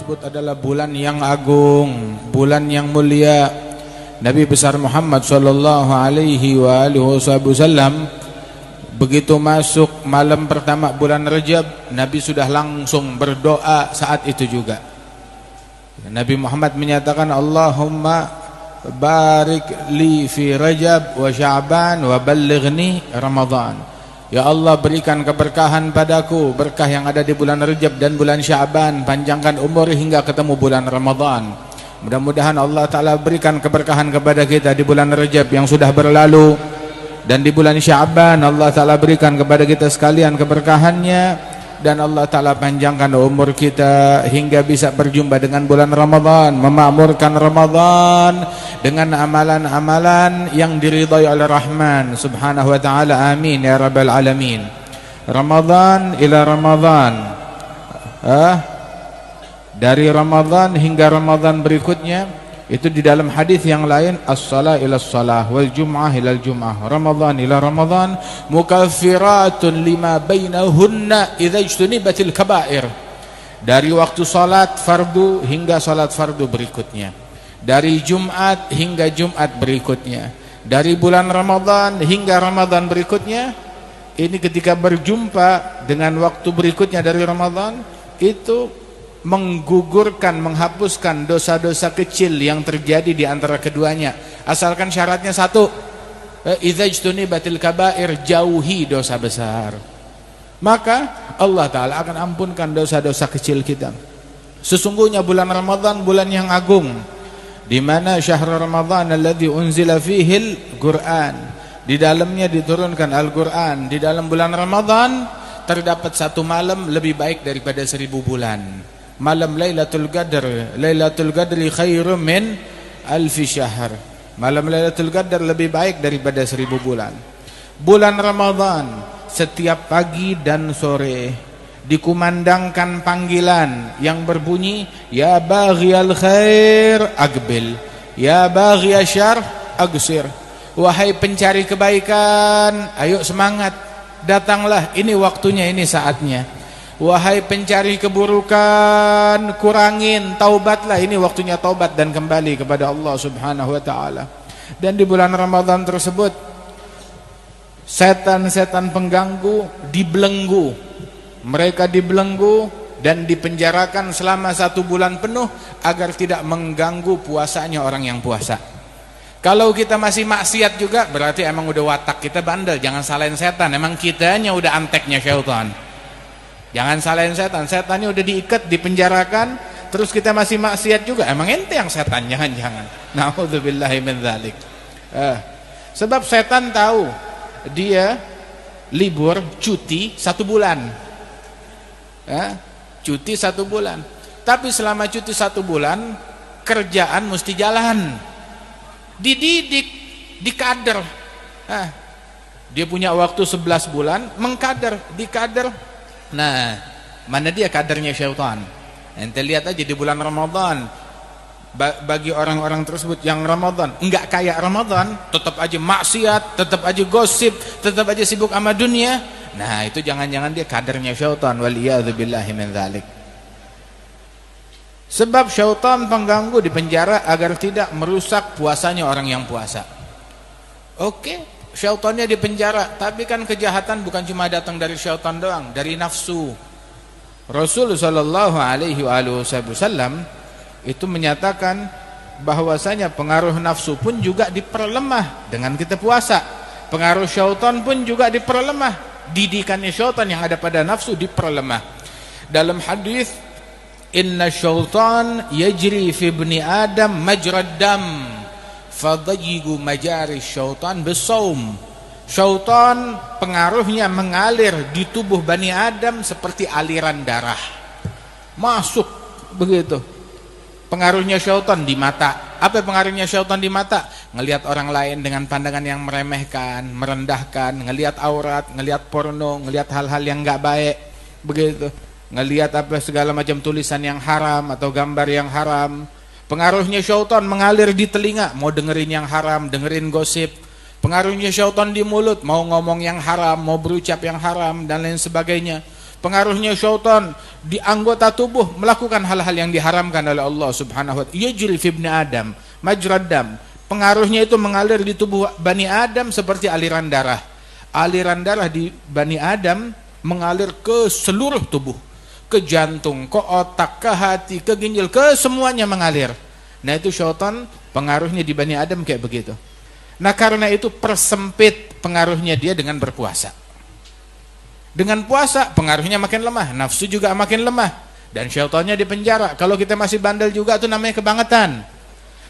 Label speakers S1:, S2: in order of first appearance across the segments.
S1: tersebut adalah bulan yang agung, bulan yang mulia. Nabi besar Muhammad sallallahu alaihi wasallam begitu masuk malam pertama bulan Rajab, Nabi sudah langsung berdoa saat itu juga. Nabi Muhammad menyatakan, Allahumma barik li fi Rajab wa Sya'ban wa ballighni Ramadan. Ya Allah, berikan keberkahan padaku, berkah yang ada di bulan Rajab dan bulan Sya'ban, panjangkan umur hingga ketemu bulan Ramadan. Mudah-mudahan Allah Ta'ala berikan keberkahan kepada kita di bulan Rajab yang sudah berlalu, dan di bulan Sya'ban Allah Ta'ala berikan kepada kita sekalian keberkahannya, dan Allah Ta'ala panjangkan umur kita hingga bisa berjumpa dengan bulan Ramadan, memakmurkan Ramadan dengan amalan-amalan yang diridhai oleh Rahman Subhanahu wa Ta'ala. Amin ya rabbal alamin. Ramadan ila Ramadan, dari Ramadan hingga Ramadan berikutnya. Itu di dalam hadis yang lain, as-salah ila as-salah wal jum'ah ila al-jum'ah, Ramadan ila Ramadan mukaffiratun lima bainahunna idza ijtunibatil kaba'ir. Dari waktu salat fardu hingga salat fardu berikutnya, dari Jumat hingga Jumat berikutnya, dari bulan Ramadan hingga Ramadan berikutnya. Ini ketika berjumpa dengan waktu berikutnya dari Ramadan, itu menggugurkan, menghapuskan dosa-dosa kecil yang terjadi di antara keduanya, asalkan syaratnya satu, idza ijtunibatil kaba'ir, jauhi dosa besar, maka Allah Ta'ala akan ampunkan dosa-dosa kecil kita. Sesungguhnya bulan Ramadan bulan yang agung, di mana syahrul Ramadan alladzi unzila fihil Qur'an, di dalamnya diturunkan Al-Qur'an. Di dalam bulan Ramadan terdapat satu malam lebih baik daripada 1000 bulan. Malam Lailatul Qadar, Lailatul Qadri khairum min alfi syahr. Malam Lailatul Qadar lebih baik daripada 1000 bulan. Bulan Ramadan setiap pagi dan sore dikumandangkan panggilan yang berbunyi, ya baghiyal khair aqbil, ya baghiyasy syarr aqsir. Wahai pencari kebaikan, ayo semangat, datanglah, ini waktunya, ini saatnya. Wahai pencari keburukan, kurangin, taubatlah, ini waktunya taubat dan kembali kepada Allah Subhanahu wa Ta'ala. Dan di bulan Ramadan tersebut setan-setan pengganggu dibelenggu, mereka dibelenggu dan dipenjarakan selama 1 bulan penuh agar tidak mengganggu puasanya orang yang puasa. Kalau kita masih maksiat juga, berarti emang udah watak kita bandel. Jangan salahin setan, emang kitanya udah anteknya syaitan. Jangan salahin setan, setannya udah diikat, dipenjarakan, terus kita masih maksiat juga, emang ente yang setan, jangan-jangan. Na'udzubillahi min dzalik. Sebab setan tahu dia libur, cuti 1 bulan, cuti 1 bulan. Tapi selama cuti 1 bulan, kerjaan mesti jalan, dididik, dikader. Dia punya waktu 11 bulan, mengkader, dikader. Nah, mana dia kadernya syaitan? Ente lihat aja di bulan Ramadan, bagi orang-orang tersebut yang Ramadan enggak kayak Ramadan, tetap aja maksiat, tetap aja gosip, tetap aja sibuk sama dunia. Nah, itu jangan-jangan dia kadernya syaitan, waliyadzubillahi min dzalik. Sebab syaitan pengganggu dipenjara agar tidak merusak puasanya orang yang puasa. Oke, syaitannya di penjara, tapi kan kejahatan bukan cuma datang dari syaitan doang, dari nafsu. Rasul sallallahu alaihi wasallam itu menyatakan bahwasanya pengaruh nafsu pun juga diperlemah dengan kita puasa. Pengaruh syaitan pun juga diperlemah, didikannya syaitan yang ada pada nafsu diperlemah. Dalam hadis, inna syaitan yajri fi ibni adam majrad dam fadayyigu majari syaitan bisaum. Syaitan pengaruhnya mengalir di tubuh Bani Adam seperti aliran darah, masuk begitu. Pengaruhnya syaitan di mata. Apa pengaruhnya syaitan di mata? Ngelihat orang lain dengan pandangan yang meremehkan, merendahkan, ngelihat aurat, ngelihat porno, ngelihat hal-hal yang enggak baik, begitu. Ngelihat apa segala macam tulisan yang haram atau gambar yang haram. Pengaruhnya syaitan mengalir di telinga, mau dengerin yang haram, dengerin gosip. Pengaruhnya syaitan di mulut, mau ngomong yang haram, mau berucap yang haram dan lain sebagainya. Pengaruhnya syaitan di anggota tubuh melakukan hal-hal yang diharamkan oleh Allah Subhanahu wa taala. Yajri fi ibni Adam majrad dam. Pengaruhnya itu mengalir di tubuh Bani Adam seperti aliran darah. Aliran darah di Bani Adam mengalir ke seluruh tubuh, ke jantung, ke otak, ke hati, ke ginjal, ke semuanya mengalir. Nah itu syaitan pengaruhnya di Bani Adam kayak begitu. Nah karena itu persempit pengaruhnya dia dengan berpuasa. Dengan puasa pengaruhnya makin lemah, nafsu juga makin lemah, dan syaitannya dipenjara. Kalau kita masih bandel juga itu namanya kebangetan.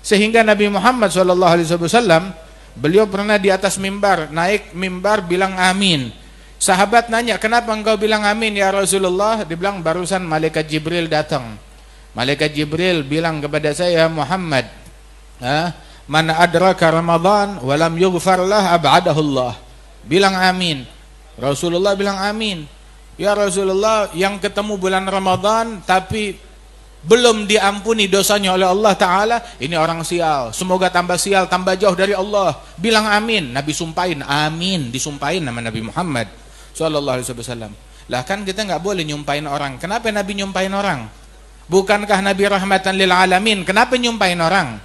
S1: Sehingga Nabi Muhammad SAW, beliau pernah di atas mimbar, naik mimbar bilang amin. Sahabat nanya, kenapa engkau bilang amin ya Rasulullah? Dia bilang, barusan malaikat Jibril datang. Malaikat Jibril bilang kepada saya, Muhammad, man adraka Ramadan walam yughfar lah ab'adahullah. Bilang amin. Rasulullah bilang amin. Ya Rasulullah, yang ketemu bulan Ramadan tapi belum diampuni dosanya oleh Allah Ta'ala, ini orang sial, semoga tambah sial, tambah jauh dari Allah. Bilang amin. Nabi sumpahin, amin, disumpahin nama Nabi Muhammad SAW. Lah kan kita nggak boleh nyumpahin orang. Kenapa Nabi nyumpahin orang? Bukankah Nabi rahmatan lil alamin? Kenapa nyumpahin orang?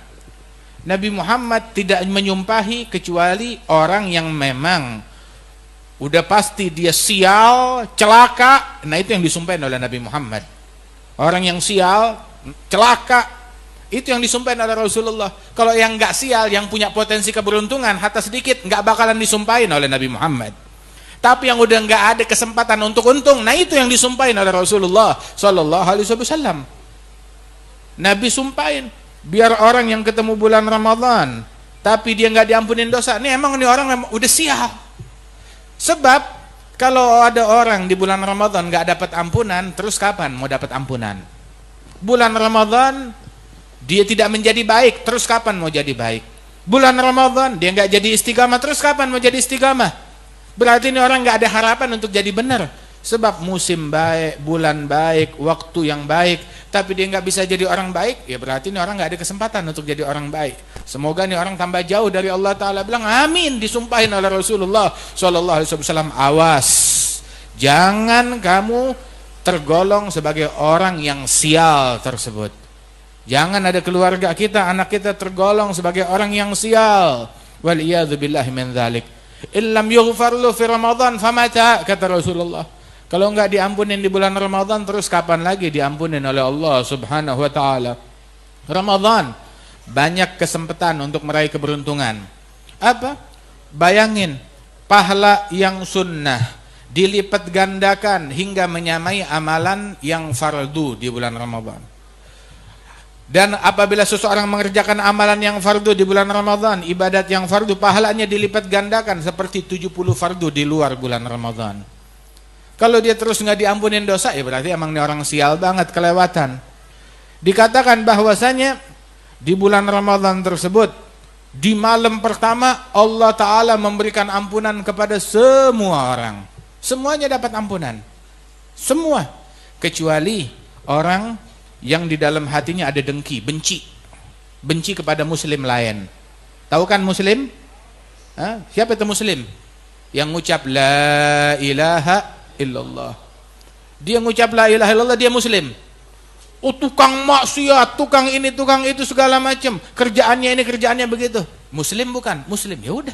S1: Nabi Muhammad tidak menyumpahi kecuali orang yang memang udah pasti dia sial, celaka. Nah itu yang disumpahin oleh Nabi Muhammad. Orang yang sial, celaka, itu yang disumpahin oleh Rasulullah. Kalau yang nggak sial, yang punya potensi keberuntungan, harta sedikit, nggak bakalan disumpahin oleh Nabi Muhammad. Tapi yang udah nggak ada kesempatan untuk untung, nah itu yang disumpahin oleh Rasulullah Sallallahu Alaihi Wasallam. Nabi sumpahin, biar orang yang ketemu bulan Ramadan, tapi dia nggak diampunin dosa, ini emang ini orang udah sial. Sebab kalau ada orang di bulan Ramadan nggak dapat ampunan, terus kapan mau dapat ampunan? Bulan Ramadan dia tidak menjadi baik, terus kapan mau jadi baik? Bulan Ramadan dia nggak jadi istiqamah, terus kapan mau jadi istiqamah? Berarti ini orang nggak ada harapan untuk jadi benar. Sebab musim baik, bulan baik, waktu yang baik, tapi dia nggak bisa jadi orang baik, ya berarti ini orang nggak ada kesempatan untuk jadi orang baik. Semoga ini orang tambah jauh dari Allah Ta'ala. Bilang amin, disumpahin oleh Rasulullah SAW. Awas, jangan kamu tergolong sebagai orang yang sial tersebut. Jangan ada keluarga kita, anak kita tergolong sebagai orang yang sial. Waliyadzubillahi min dzalik. Illam yughfar lu fi Ramadan famata, kata Rasulullah. Kalau enggak diampunin di bulan Ramadan, terus kapan lagi diampunin oleh Allah Subhanahu wa taala? Ramadan banyak kesempatan untuk meraih keberuntungan. Apa? Bayangin, pahala yang sunnah dilipat gandakan hingga menyamai amalan yang fardu di bulan Ramadan. Dan apabila seseorang mengerjakan amalan yang fardu di bulan Ramadan, ibadat yang fardu, pahalanya dilipat gandakan seperti 70 fardu di luar bulan Ramadan. Kalau dia terus nggak diampunin dosa, ya berarti emang ini orang sial banget, kelewatan. Dikatakan bahwasanya di bulan Ramadan tersebut, di malam pertama Allah Ta'ala memberikan ampunan kepada semua orang. Semuanya dapat ampunan. Semua. Kecuali orang yang di dalam hatinya ada dengki, benci. Benci kepada muslim lain. Tahu kan muslim? Siapa itu muslim? Yang ngucap la ilaha illallah. Dia ngucap la ilaha illallah, dia muslim. Oh tukang maksiat, tukang ini, tukang itu, segala macam. Kerjaannya ini, kerjaannya begitu. Muslim bukan? Muslim. Ya udah.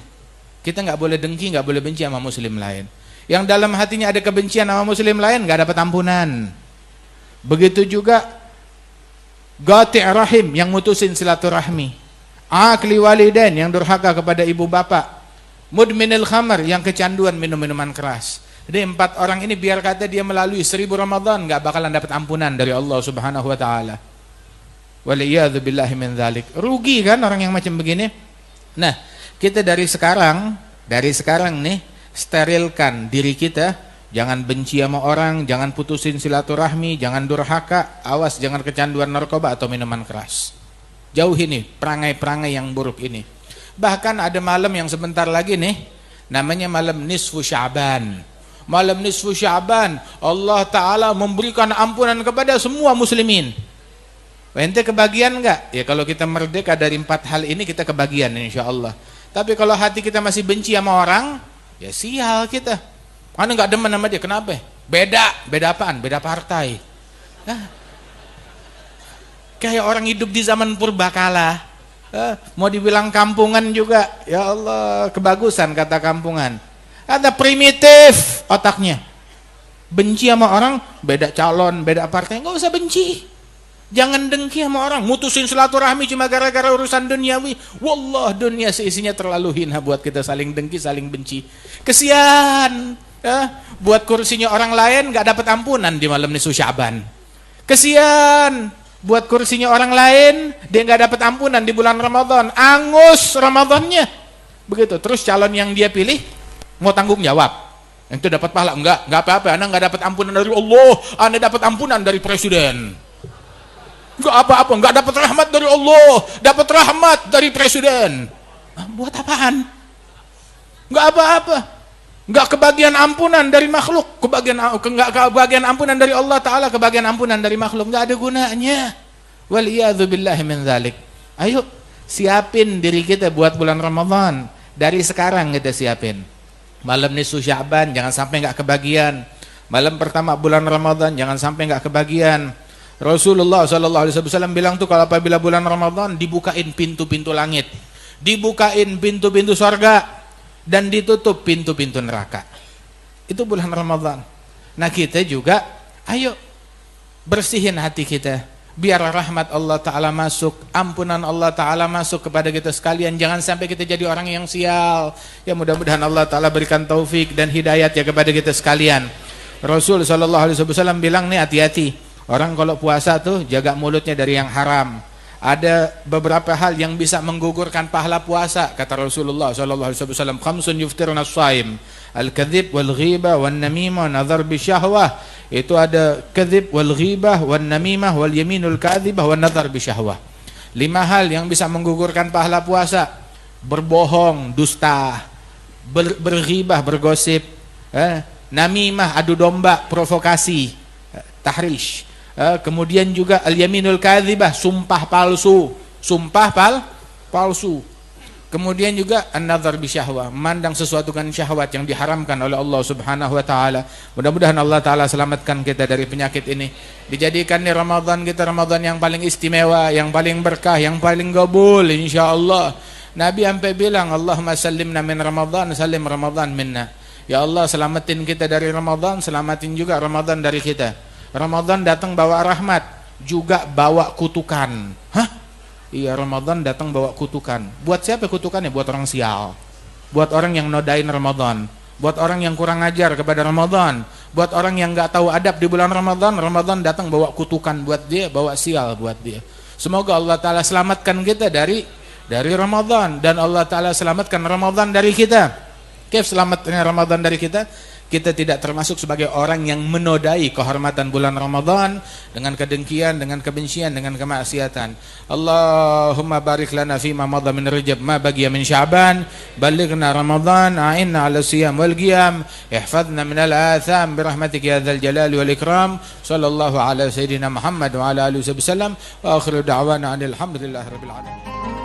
S1: Kita nggak boleh dengki, nggak boleh benci sama muslim lain. Yang dalam hatinya ada kebencian sama muslim lain, nggak dapat ampunan. Begitu juga qati' rahim, yang mutusin silaturahmi. Akli walidain, yang durhaka kepada ibu bapak. Mudminil khamar, yang kecanduan minum minuman keras. Jadi 4 orang ini biar kata dia melalui 1000 Ramadan nggak bakalan dapat ampunan dari Allah Subhanahu wa taala. Waliyadzubillahi min dzalik. Rugi kan orang yang macam begini? Nah, kita dari sekarang nih sterilkan diri kita, jangan benci sama orang, jangan putusin silaturahmi, jangan durhaka, awas jangan kecanduan narkoba atau minuman keras. Jauhi nih perangai-perangai yang buruk ini. Bahkan ada malam yang sebentar lagi nih, namanya malam nisfu Sya'ban. Malam nisfu Sya'ban, Allah Ta'ala memberikan ampunan kepada semua muslimin. Ente kebagian enggak? Ya kalau kita merdeka dari 4 hal ini, kita kebagian insya Allah. Tapi kalau hati kita masih benci sama orang, ya sial kita. Mana enggak demen sama dia, kenapa? Beda apaan? Beda partai. Hah? Kayak orang hidup di zaman purbakala. Mau dibilang kampungan juga, ya Allah, kebagusan kata kampungan. Ada primitif otaknya. Benci sama orang, beda calon, beda partai, nggak usah benci. Jangan dengki sama orang, mutusin silaturahmi cuma gara-gara urusan duniawi. Wallah, dunia seisinya terlalu hina buat kita saling dengki, saling benci. Kesian, buat kursinya orang lain nggak dapat ampunan di malam nisfu Sya'ban. Kesian, buat kursinya orang lain dia nggak dapat ampunan di bulan Ramadan. Angus Ramadannya. Begitu. Terus calon yang dia pilih mau tanggung jawab. Yang itu dapat pahala? Enggak apa-apa. Anda nggak dapat ampunan dari Allah, Anda dapat ampunan dari presiden. Enggak apa-apa, enggak dapat rahmat dari Allah, dapat rahmat dari presiden. Buat apaan? Enggak apa-apa. Enggak kebagian ampunan dari makhluk, enggak kebagian ampunan dari Allah Ta'ala, kebagian ampunan dari makhluk, enggak ada gunanya. Waliyadzu billahi min dzalik. Ayo siapin diri kita buat bulan Ramadan. Dari sekarang kita siapin. Malam nisfu Sya'ban jangan sampai enggak kebagian. Malam pertama bulan Ramadan jangan sampai enggak kebagian. Rasulullah sallallahu alaihi wasallam bilang tuh kalau apabila bulan Ramadan dibukain pintu-pintu langit, dibukain pintu-pintu surga, dan ditutup pintu-pintu neraka. Itu bulan Ramadan. Nah kita juga ayo bersihin hati kita biar rahmat Allah Ta'ala masuk, ampunan Allah Ta'ala masuk kepada kita sekalian. Jangan sampai kita jadi orang yang sial. Ya mudah-mudahan Allah Ta'ala berikan taufik dan hidayat ya kepada kita sekalian. Rasul sallallahu alaihi wasallam bilang nih, hati-hati orang kalau puasa tuh jaga mulutnya dari yang haram. Ada beberapa hal yang bisa menggugurkan pahala puasa, kata Rasulullah sallallahu alaihi wasallam, khamsun yuftiruna as-shaim, al-kadzib wal ghibah wan namimah wan nadhar bi syahwah. Itu ada kadzib wal ghibah wan namimah wal yaminul kadzibah wan nadhar bi syahwah. 5 hal yang bisa menggugurkan pahala puasa: berbohong, dusta, berghibah, bergosip, namimah, adu domba, provokasi, tahrish. Kemudian juga al-yaminul kadzibah, sumpah palsu, palsu. Kemudian juga an-nadhar bi syahwah, memandang sesuatu dengan syahwat yang diharamkan oleh Allah Subhanahu wa taala. Mudah-mudahan Allah taala selamatkan kita dari penyakit ini. Dijadikan nih Ramadan kita Ramadan yang paling istimewa, yang paling berkah, yang paling qabul insyaallah. Nabi sampai bilang, Allahumma sallimna min Ramadan, salim Ramadan minna. Ya Allah, selamatin kita dari Ramadan, selamatin juga Ramadan dari kita. Ramadan datang bawa rahmat, juga bawa kutukan. Hah? Iya, Ramadan datang bawa kutukan. Buat siapa kutukannya? Buat orang sial. Buat orang yang nodain Ramadan. Buat orang yang kurang ajar kepada Ramadan. Buat orang yang gak tahu adab di bulan Ramadan. Ramadan datang bawa kutukan buat dia, bawa sial buat dia. Semoga Allah Ta'ala selamatkan kita dari Ramadan. Dan Allah Ta'ala selamatkan Ramadan dari kita. Kaif selamatnya Ramadan dari kita? Kita tidak termasuk sebagai orang yang menodai kehormatan bulan Ramadan dengan kedengkian, dengan kebencian, dengan kemaksiatan. Allahumma barik lana fima madha min Rajab ma baqiya min Sya'ban, ballighna Ramadan, a'inna 'ala siyam wal qiyam, ihfazna min al-atham bi rahmatika ya dzal jalali wal ikram. Sallallahu ala sayyidina Muhammad wa ala alihi wasallam wa akhiru da'wana alhamdulillahi rabbil alamin.